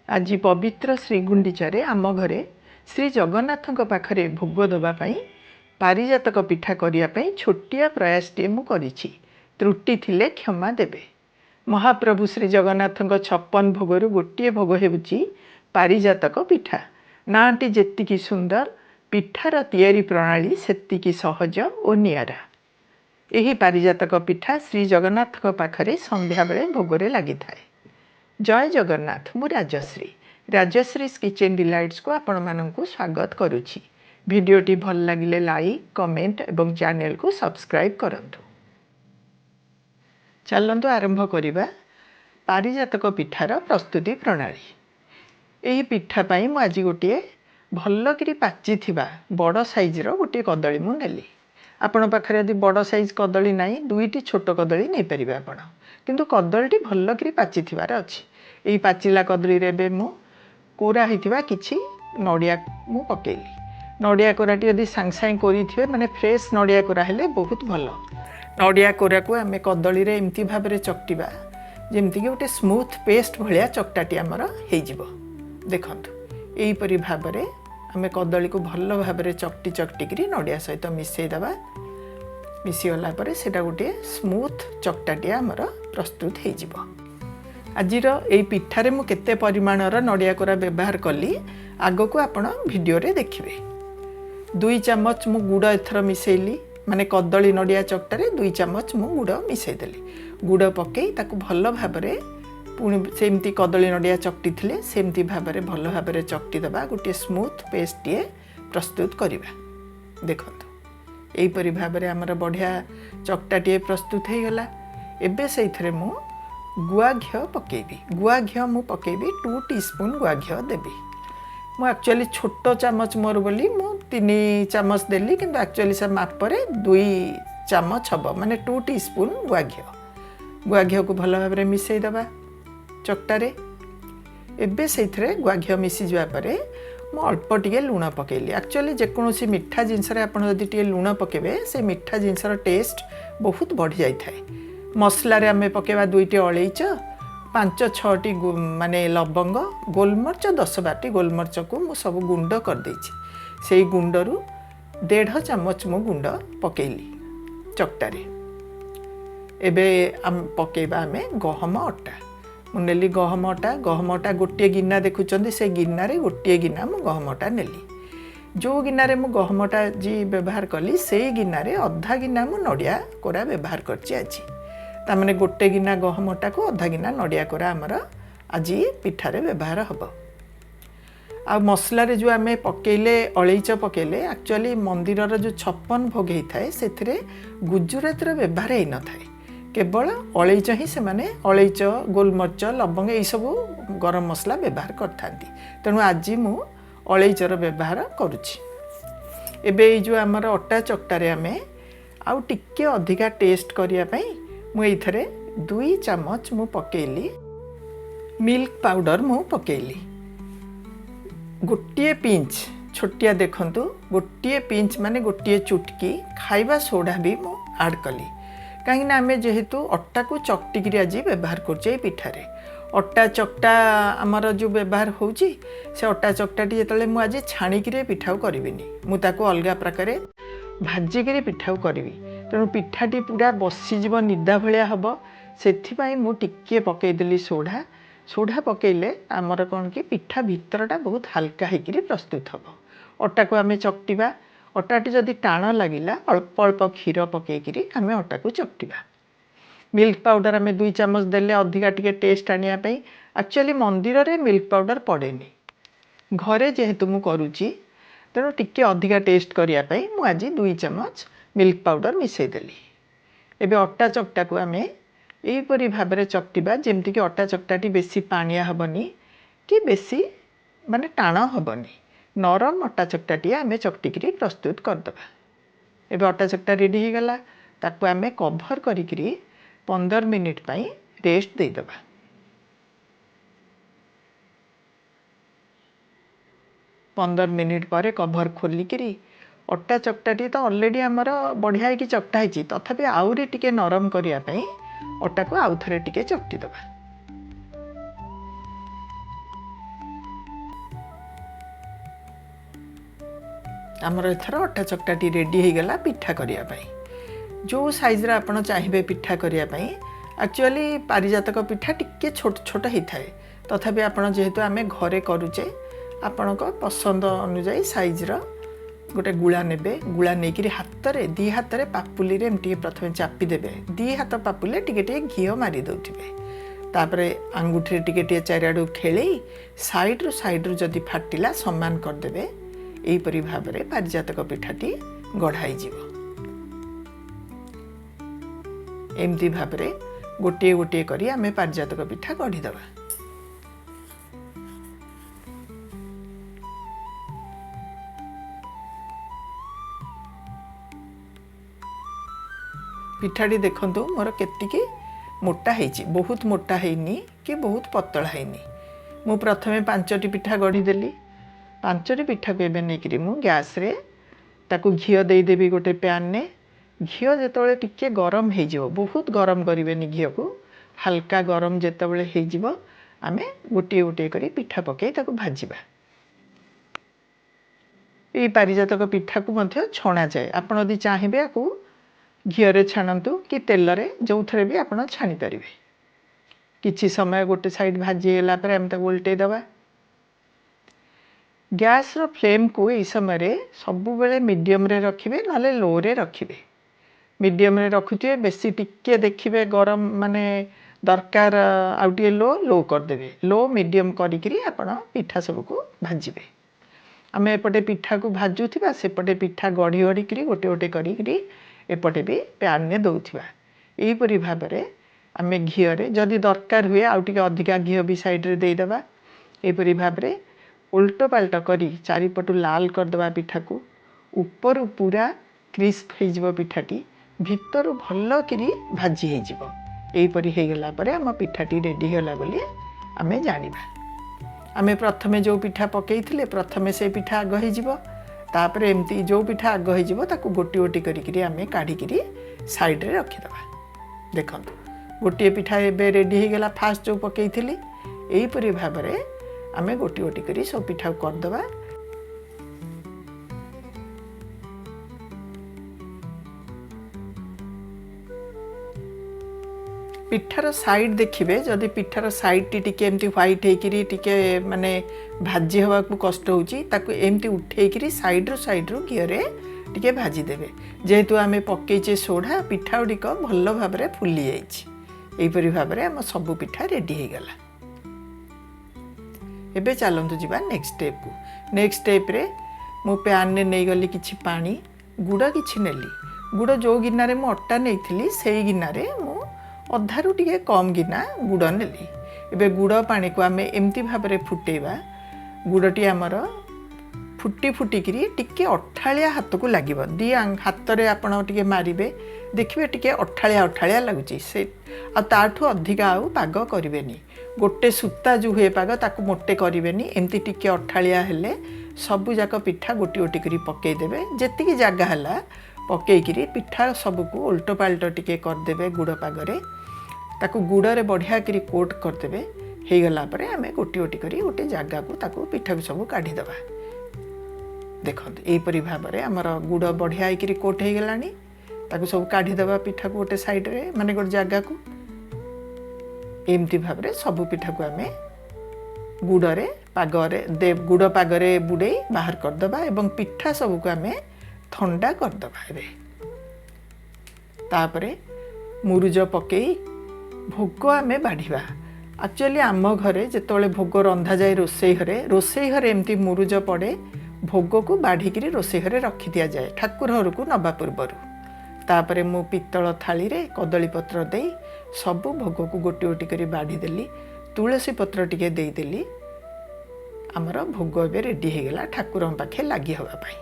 आज पवित्र श्रीगुंडीचारे आम घरे श्री जगन्नाथ पाखरे भोग देवाई पारिजातक पिठा करने छोटिया प्रयासटे मुझे त्रुटि थिले क्षमा देवे। महाप्रभु श्री जगन्नाथ 56 भोगर गोटे भोग होउची पारिजातक पिठा। नाटी जेतिकी सुंदर पिठार तैयारी प्रणाली सेतिकी सहज और नियारा। यही पारिजातक पिठा श्री जगन्नाथ पाखरे संध्या बेले भोगरे लगी थाए। जय जगन्नाथ। मु राजश्री राजश्रीज किचेन डिलाइट्स को आपण मानकु स्वागत करुछि। भिडियोटी भल लगिले लाइक कमेंट एवं चैनल को सब्सक्राइब करंतु। चलंतु आरंभ करिबा पारिजातक पिठार प्रस्तुति प्रणाली। एही पिठा पई मु आज गोटे भल करी पाची थिबा बड़ साइज रो गोटे कदली मु नेली। आपण पाखरे यदि बड़ साइज कदली नाही दुईटी छोट कदली नै परिबा आपण, किंतु कदलीटी भल करी पाची थिबार अछि। एही पाचिला कदली रे बे मु कोरा हिथिबा किछि नडिया मु पकेली। नडिया कोराटी यदि सांग सांग कोरी थिबे माने फ्रेश नडिया कोरा हेले बहुत भल। नडिया कोरा को आमे कदली रे एम्ति भाबरे चकटिबा जेमति कि गोटे स्मूथ पेस्ट भलिया चकटाटी हमर हेइ जिवो। देखंतु एही परि भाबरे आमे कदली को भल भाबरे चकटी चकटी करी नडिया सहित मिसई दबा। मिसी गला परे सेटा गोटे स्मूथ चकटाटी हमर प्रस्तुत हेइ जिवो। आजिर एई पिठारे मु केते परिमाणर नडिया कोरा व्यवहार कली आगो को आपण वीडियो रे देखिबे। 2 चम्मच मु गुड़ एथर मिसेइली, माने कदली नडिया चकटारे 2 चम्मच मु गुड़ मिसेइ देली। गुड़ पकेई ताकू भल भाबरे पुणी सेमती कदली नडिया चकटी थिले सेमती भाबरे भल भाबरे चकटी दबा। गोटे स्मूथ पेस्ट टिए प्रस्तुत करिबा। देखंतु एई परि भाबरे हमर बढ़िया चकटाटिए प्रस्तुत हे गला। एबे सेइथरे मु गुआ घिओ पकेबी। गुआ घिओ मु पकेबी 2 टीस्पून गुआ घिओ देबी। मु एक्चुअली छोट चामच मोर बोली मु 3 चामच देली, किंतु एक्चुअली से माप परे 2 चामच हबो, माने 2 टीस्पून गुआ घिओ। गुआ घिओ को भल भाबरे मिसई दबा चकटारे। एबे सेइथरे गुआ घिओ मिसी जवा परे मु अल्प टिके लूण पकेली। एक्चुअली जेकोसी मिठा जिनस रे आपण जदि टिके लूण पकेबे से मिठा जिनसर टेस्ट बहुत बढ़ी जाई थाए। मसला रे आमे पकेबा 2टी अलैच, 5-6टी माने लवंग, गोलमर्च 10-12टी गोलमर्च को मु सब गुंड कर देछि। सेई गुंडरू 1.5 चम्मच मु गुंड पकेली चकटारे। एबे आम पकेबा आमे गहम अटा। मु नेली गहम अटा गोटे गिना देखुचंदी से गिना रे गोटे गिना मु गहम अटा नेली। जो गिना रे मु गहम अटा जी व्यवहार कली सेई गिना रे अधा गिना मु नडिया कोरा व्यवहार करछि आज। ता माने गोटे गिना गहम अटा को अधा गिना नडिया कोरा हमर आज पिठारे व्यवहार हबो। आ मसला रे जो आमे पकेले अलैच पकेले एक्चुअली मंदिर रो जो 56 भोग हेइ थाए सेथिरे गुजरात रो व्यवहार हेइ न थाए। केवल अलैच ही से माने अलैच, गोलमर्च, लवंग यही सब गरम मसला व्यवहार करथांती। तेणु आज मु अलैचर व्यवहार करुछि। एबे जो आमर अटा चकटारे आमे आउ टिके अधिका टेस्ट करिया पई मु एथरे 2 चम्मच मु पकेली मिल्क पाउडर मु पकेली। गोटे पिंच छोटिया देखंतु गोटे पिंच माने गोटे चुटकी खाइबा सोडा भी मु ऐड कली। कहीं आमे जेहेतु अट्टा को चकटिकी आज व्यवहार कर पिठारे। अट्टा चकटा आमर जो व्यवहार होउची से अट्टा चकटाटी जेतले मु आज छाणिकी पिठाऊ करिबिनी, मु ताको अलगा प्रकार भाजिकी पिठाऊ करिवि। तेणु पिठाटी पूरा बसीजीव निदा भलिया हबो। सेथिपाई मु टिके पकेदेली सोडा। सोडा पकेले आमर कौन कि पिठा भितरटा बहुत हल्का होकर प्रस्तुत हबो। अट्टा को आमे चकटिबा। अटाटी जदि टाण लगिला अल्प अल्प क्षीर पकेकरी आमे अटा को चकटिबा। मिल्क पाउडर आमे 2 चम्मच देले अधिका टिके टेस्ट आनिया पई। एक्चुअली मंदिर रे मिल्क पाउडर पड़ेनी, घरे जेहेतु मु करूची तेणु टिके अधिका टेस्ट करिया पई मु आज 2 चम्मच मिल्क पाउडर मिसई देली। एबे अटा चकटा को आमे एही परि भाबरे चकटिबा जेमति कि अटा चकटाटी बेसी पानिया हबनी कि बेसी माने टाण हबनी। नरम अटा चकटाटी आमे चकटिकी प्रस्तुत करदबा। एबे अटा चकटा रेडी हो गला। ताकू आमे कभर करिकरी 15 मिनिट पई रेस्ट दे दबा। 15 मिनिट पर कभर खोलिकी अटा चकटाटी तो ऑलरेडी आमर बढ़िया की चकटा है, तथापि आउरी टिके नरम करिया पई अटा को आउ थरे टिके चकटी दबा। आमर एथर अटा चकटाटी रेडी हो गला पिठा करने जो साइज आपण चाहिए पिठा करने एक्चुअली पारिजातक पिठा टिके छोट छोट होता है तथापि आपण जेहेतु आम घरे करुचे आपण पसंद अनुजाई साइज गोटे गुला नेबे गुला नहीं हाथ में दी हाथ में पापुली एमती प्रथम चापी देबे दी हाथ पापुले टिके घी मारी दौथे तापरे आंगुठी टिके चारिआडू खेले साइड रु जदि फाटिला समान करदे यहीपरि भाव में पारिजातक पिठाटी गढ़ाई एमती भाव में गोटे गोटे करी आमे पारिजातक पिठा गढ़ीदबा। पिठाटी देखंतु मोर केतिकी मोटा है बहुत मोटा हैनी कि बहुत पतला हैनी मु प्रथमे 5टी पिठा गढ़ीदेली 5टी पिठा को एबे नहीं मु गैस रे ताकू घी देदेवी गोटे पैन ने घी जो टिके गरम हो बहुत गरम करेनि घी को हल्का गरम जितेबाला हो आम गोटे गोटे करी पिठा पकई ताकू भाजवा। ये पारिजातक पिठा को मध्य छणा जाए आपण यदि चाहिए आपको घीरे छाणतु कि तेल रे जो थे भी आप छाणी पारे किछि समय गोटे साइड भाजीगला आम उल्टे दबा। गैस रो फ्लेम को यही समय सब बेले मीडियम रे रखिबे नाले लो रे रखिबे मीडियम रे रखुथिबे बेसी टिके देखिबे गरम माने दरकार आउटे लो करदेबे लो मीडियम करिकरी आपण पिठा सब को भाजिबे। आम एपटे पिठा को भाजुथिबा सेपटे पिठा गढ़ी गढ़ी गोटे गोटे करी एपटे भी पैन ने दौथिबा यहीपरि भाव में आम घीरे जदि दरकार हुए आउ टिके अधिका घी भी साइड रे देदेबा यहीपरि भाव में उल्टो पाल्ट करी चारिपटू लाल करदे पिठा को ऊपर पूरा क्रिस्प हो पिठाटी भितर भल कि भाजी होपरी होगला आम पिठाटी रेडी होगा बोली आम जाना। आम प्रथमे जो पिठा पकई प्रथमे से पिठा आग होपर एमती जो पिठा आग हो गोटी गोटी करी आम काढ़ी साइड रे रखीदबा। देखो गोटे पिठा एबे रेडी होगला फास्ट जो पकई यहीपरि भाव में आम गोटी गोटी करी सब पिठा करदबा। पिठार साइड देखिए जदि पिठार साइड टी एमती व्हाइट होके माने भाजी हवा को कष्ट होमती उठे साइड रु घीरे टिके भाजी देबे जेहेतु आम पकईचे सोढ़ा पिठा गुड़िक भल भाव में फुली जापरि भाव में आम सब पिठा रेडी होगला। एबे चलतु जीवा नेक्स्ट स्टेप को। नेक्स्ट स्टेप रे मु पैन ने नहीं गली किछि पानी गुड़ किछि नेली गुड़ जो गिनारे मु अट्टा नहीं से गिनारे मु अधारू टिके कम गिना गुड़ नेली। एबे गुड़ पानी को आम एमती भाव में फुटेबा गुड़टी आमर फुटी फुटिकी टिके अठालिया हाथ को लगे दी हाथ में आपड़ टे मारे देखिए टिके अठालिया अठालिया लगुच से आठू अधिका आउ पाग करेनि गोटे सूता जो हुए पाग ताकू मोटे करेनि एमती टिके अठालिया हेले सबुजाक पिठा गोटी गोटी करी पकईदेवे जेतिकी जगह है पकईकरी पिठा सबको उल्टो पाल्ट टिके करदे गुड़ पागरे ताकू गुड़े बढ़िया करी कोट करदे होगला आम गोटी गोटी करी गोटे जगह को ताकू पिठा को सब काढ़ीदबा। देखो यहीपरि भाव में आमर गुड़ बढ़िया होकर कोट हो गलानी ताकू सब काढ़ीदबा पिठा को गोटे साइड रे माने गोटे जगह को एमती भाव में सब पिठा को आम गुड़े पागरे गुड़ पागरे बुड़े बाहर करदबा एवं पिठा सब को आम ठंडा करदबा। तापरे मुरुज पकई भोग आम बाढ़ा एक्चुअली आम घरे जिते भोग रंधा जाए रोसई घरे एमती मुरुज पड़े भोग को बाढ़िकी रोसई घरे रखी दि जाए ठाकुर घर को नवा पूर्वर तापरे मु पित्तल थाली रे कदली पत्र दे सबू भोग को गोटी गोटी करी बाढ़ी देली तुलसी पत्र टिके देदेली आमर भोग एबे रेडी होगला ठाकुर पाखे लगी हवा पाई।